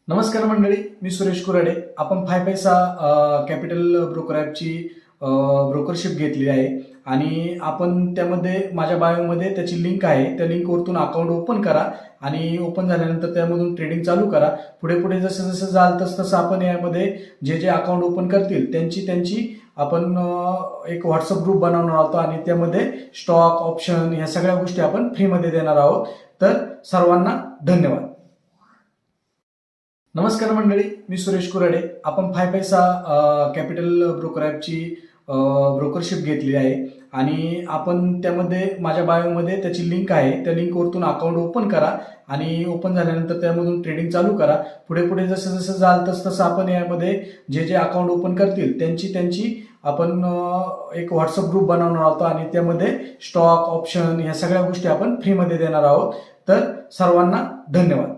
नमस्कार मंडळी, मी सुरेश कुराडे. आपण 5 पैसा कॅपिटल ब्रोकर ॲपची ब्रोकरशिप घेतली आहे आणि आपण त्यामध्ये माझ्या बायोमध्ये त्याची लिंक आहे. त्या लिंकवरतून अकाउंट ओपन करा आणि ओपन झाल्यानंतर त्यामधून ट्रेडिंग चालू करा. पुढे पुढे जसं जसं जाल तसं आपण यामध्ये जे जे अकाउंट ओपन करतील त्यांची आपण एक व्हॉट्सअप ग्रुप बनवणार आहोत आणि त्यामध्ये स्टॉक ऑप्शन ह्या सगळ्या गोष्टी आपण फ्रीमध्ये देणार आहोत. तर सर्वांना धन्यवाद. नमस्कार मंडळी, मी सुरेश कुराडे. आपण 5 पैसा कॅपिटल ब्रोकर ॲपची ब्रोकरशिप घेतली आहे आणि आपण त्यामध्ये माझ्या बायोमध्ये त्याची लिंक आहे. त्या लिंकवरतून अकाउंट ओपन करा आणि ओपन झाल्यानंतर त्यामधून ट्रेडिंग चालू करा. पुढे पुढे जसं जसं जाल तसं आपण यामध्ये जे जे अकाउंट ओपन करतील त्यांची आपण एक व्हॉट्सअप ग्रुप बनवणार आहोत आणि त्यामध्ये स्टॉक ऑप्शन ह्या सगळ्या गोष्टी आपण फ्रीमध्ये देणार आहोत. तर सर्वांना धन्यवाद.